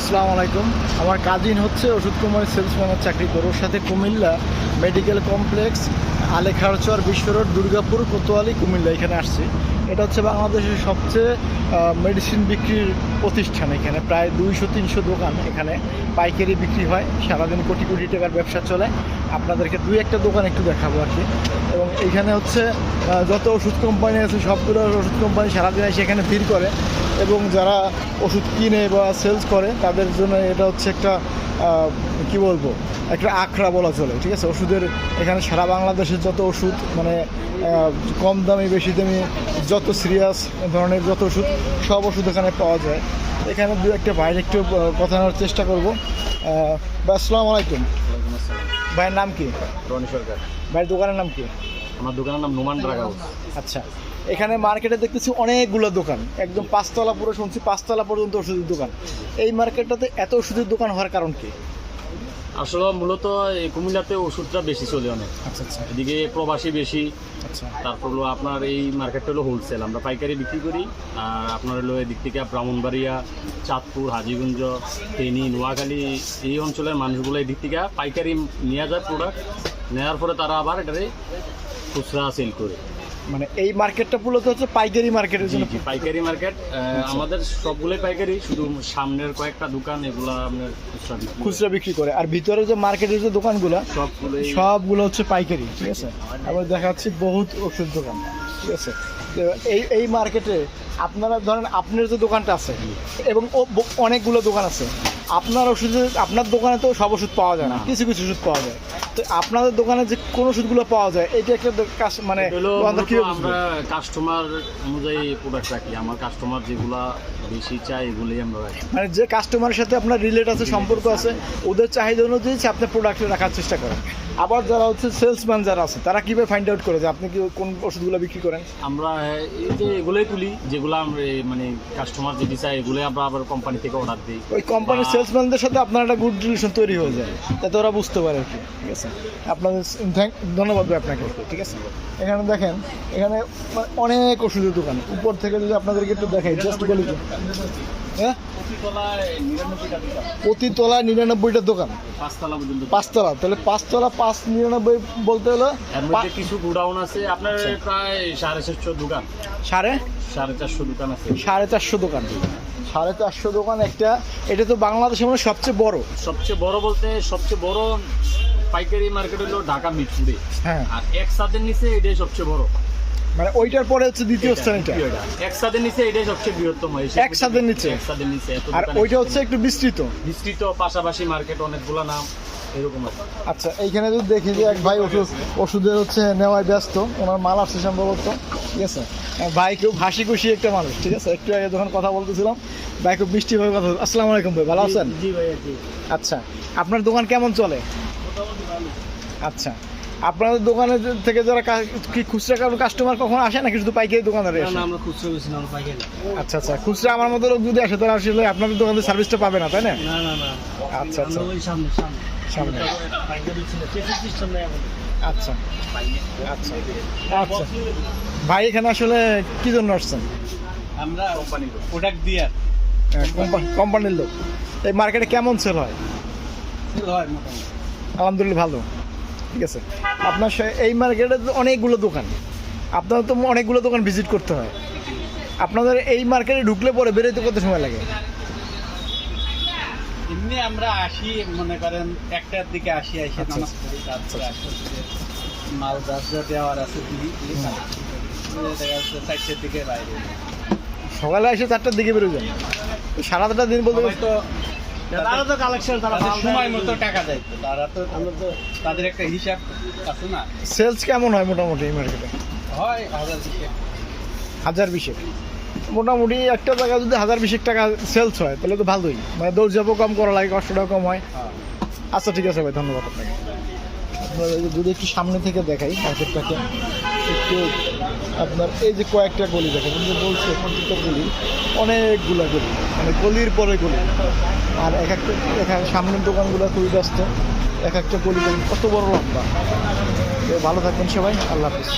আসসালামু আলাইকুম। আমার কাজিন হচ্ছে ওষুধ কোম্পানির সেলসম্যানের চাকরি করে, ওর সাথে কুমিল্লা মেডিকেল কমপ্লেক্স, আলেখারচর, বিশ্ব রোড, দুর্গাপুর, কোতোয়ালি, কুমিল্লা এখানে আসছি। এটা হচ্ছে বাংলাদেশের সবচেয়ে মেডিসিন বিক্রির প্রতিষ্ঠান। এখানে প্রায় 200-300 দোকান এখানে পাইকারি বিক্রি হয়, সারাদিন কোটি কোটি টাকার ব্যবসা চলে। আপনাদেরকে দুই একটা দোকান একটু দেখাবো আর কি। এবং এইখানে হচ্ছে যত ওষুধ কোম্পানি আছে সবগুলো ওষুধ কোম্পানি সারাদিন এসে এখানে ভিড় করে, এবং যারা ওষুধ কিনে বা সেলস করে তাদের জন্য এটা হচ্ছে একটা কি বলবো, একটা আখড়া বলা চলে। ঠিক আছে, ওষুধের এখানে সারা বাংলাদেশের যত ওষুধ, মানে কম দামি বেশি দামি যত সিরিয়াস ধরনের যত ওষুধ, সব ওষুধ এখানে পাওয়া যায়। এখানে দু একটা ভাইয়ের একটু কথা নেওয়ার চেষ্টা করবো। ভাই আসসালামু আলাইকুম। ভাইয়ের নাম কি? রনি সরকার। ভাইয়ের দোকানের নাম কি? আমার দোকানের নাম নোমান ড্রাগ হাউস। আচ্ছা, এখানে মার্কেটে দেখতেছি অনেকগুলো দোকান, একদম 5 তলা, পুরো শুনছি 5 তলা পর্যন্ত ওষুধের দোকান। এই মার্কেটটাতে এত ওষুধের দোকান হওয়ার কারণ কি? আসলে মূলত এই কুমিল্লাতে ওষুধটা বেশি চলে অনেক। আচ্ছা আচ্ছা এদিকে প্রবাসী বেশি। আচ্ছা তারপর হলো আপনার এই মার্কেটটা হলো হোলসেল, আমরা পাইকারি বিক্রি করি। আর আপনার হলো এদিক থেকে ব্রাহ্মণবাড়িয়া, চাঁদপুর, হাজীগঞ্জ, ফেনী, নোয়াখালী এই অঞ্চলের মানুষগুলো এদিক থেকে পাইকারি নিয়ে যায় প্রোডাক্ট, নেওয়ার পরে তারা আবার এটারে খুচরা সেল করে। মানে এই মার্কেটটা মূলত হচ্ছে পাইকারি মার্কেটের জন্য। পাইকারি মার্কেট আমাদের সবগুলোই পাইকারি, শুধু সামনের কয়েকটা দোকান এগুলো আপনার খুচরা বিক্রি করে, আর ভিতরে যে মার্কেটের যে দোকানগুলো সবগুলো হচ্ছে পাইকারি। ঠিক আছে, আবার দেখা যাচ্ছে বহুত ওষুধ দোকান। ঠিক আছে, তো এই মার্কেটে আপনারা ধরেন আপনার যে দোকানটা আছে এবং অনেকগুলো দোকান আছে, আপনার ওষুধের আপনার দোকানে তো সব ওষুধ পাওয়া যায় না, কিছু কিছু ওষুধ পাওয়া যায়। তো আপনাদের দোকানে যে কোন ওষুধগুলো পাওয়া যায় এটা একটা মানে আমরা কাস্টমার অনুযায়ী প্রোডাক্ট রাখি। আমার কাস্টমার যেগুলা বেশি চাই এগুলোই আমরা রাখি। মানে যে কাস্টমারের সাথে আপনার রিলেট আছে, সম্পর্ক আছে, ওদের চাহিদা অনুযায়ী আপনি প্রোডাক্ট রাখার চেষ্টা করেন। আবার যারা হচ্ছে সেলসম্যান যারা আছে তারা কীভাবে ফাইন্ড আউট করে যে আপনি কি কোন ওষুধগুলো বিক্রি করেন? আমরা এই যে এগুলোই তুলি, যেগুলো আমরা মানে কাস্টমার যদি চাই এগুলোই আমরা আবার কোম্পানি থেকে অর্ডার দিই। ওই কোম্পানির সেলসম্যানদের সাথে আপনার একটা গুড রিলেশন তৈরি হয়ে যায়, যাতে ওরা বুঝতে পারে আর কি। ঠিক আছে, আপনাদের ধন্যবাদ ভাই আপনাকে। ঠিক আছে, এখানে দেখেন, এখানে অনেক ওষুধের দোকান। উপর থেকে যদি আপনাদেরকে একটু দেখাই, জাস্ট বলি, হ্যাঁ, প্রতি তলায় 99টা দোকান, 5 তলা পর্যন্ত। 5 তলা, তাহলে 5 তলা 599 বলতে হলো এর মধ্যে কিছু গোডাউন আছে আপনার প্রায় 450 দোকান, 450 দোকান আছে। 450 দোকান, 450 দোকান একটা। এটা তো বাংলাদেশের মানে সবচেয়ে বড় বলতে সবচেয়ে বড় পাইকারি মার্কেট হলো ঢাকা মিরপুরে। হ্যাঁ, আর একসাথের নিচে এটাই সবচেয়ে বড়, মানে ওইটার পরে হচ্ছে দ্বিতীয় স্থান। এটা একসাথে নিচে এটাই সবচেয়ে বৃহত্তম। একসাথে নিচে আর ওইটা হচ্ছে একটু বিস্তৃত পাশাপাশি মার্কেট অনেকগুলো নাম এরকম আছে। আচ্ছা, এইখানে যদি দেখি যে এক ভাই ওষুধের হচ্ছে নেওয়ায় ব্যস্ত, ওনার মাল আসছে সম্ভবত। ঠিক আছে, ভাই খুব হাসি খুশি একটা মানুষ। ঠিক আছে, একটু আগে যখন কথা বলতেছিলাম ভাই খুব মিষ্টিভাবে কথা বলছে। আসসালামু আলাইকুম ভাই, ভালো আছেন? জি ভাই। জি। আচ্ছা, আপনার দোকান কেমন চলে? আচ্ছা, আপনাদের দোকানে থেকে যারা কি খুচরা কারণ কাস্টমার কখন আসে নাকি শুধু পাইকারি দোকানদারে আসে? না, আমরা খুচরা বেশি না, আমরা পাইকারি। আচ্ছা আচ্ছা, খুচরা আমার মতো লোক যদি আসে তারা আসলে আপনাদের দোকানে সার্ভিসটা পাবে না, তাই না? না না না। আচ্ছা আচ্ছা, ওই সামনে পাইকারি ছিল, সিস্টেম নাই এখন। আচ্ছা আচ্ছা আচ্ছা, ভাই এখানে আসলে কি জন্য আসছেন? আমরা কোম্পানি প্রোডাক্ট দিয়ে কোম্পানির লোক। এই মার্কেটে কেমন সেল হয়? হয় মোটামুটি আলহামদুলিল্লাহ ভালো। ঠিক আছে, আপনার এই মার্কেটে তো অনেকগুলো দোকান, আপনার তো অনেকগুলো দোকান ভিজিট করতে হয়। আপনাদের এই মার্কেটে ঢুকলে পরে বেরোতে কত সময় লাগে? এমনি আমরা আসি, মনে করেন 1টার দিকে আসি, এসে নামাজ পড়ি, তারপরে আসি মাল যা দেওয়ার আছে দিই, দেখা যাচ্ছে 4টার দিকে বাইরে। সকালে এসে 4টার দিকে বেরো যান, সারাটা দিন বলতে তো তারা তো কালেকশন, তারা সময় মতো টাকা দেয়, তো তারা তো আমরা তো তাদের একটা হিসাব আছে না। সেলস কেমন হয় মোটামুটি এই মার্কেটে? হয় 1020 মোটামুটি। একটা জায়গায় যদি 1020 টাকা সেলস হয় তাহলে তো ভালোই, মানে দৌড়ঝাঁপও কম করা লাগে, কষ্টটাও কম হয়। আচ্ছা ঠিক আছে ভাই, ধন্যবাদ আপনাকে। আপনার যদি একটু সামনে থেকে দেখাই মার্কেটটাকে একটু, আপনার এই যে কয়েকটা গলি দেখেন, কিন্তু বলছে প্রত্যেকটা গলি অনেকগুলো গলি, মানে গলির পরে গলি, আর এখানে সামনের দোকানগুলো খুবই ব্যস্ত, এক একটা গলি কত বড় লম্বা। ভালো থাকবেন সবাই, আল্লাহ হাফিজ।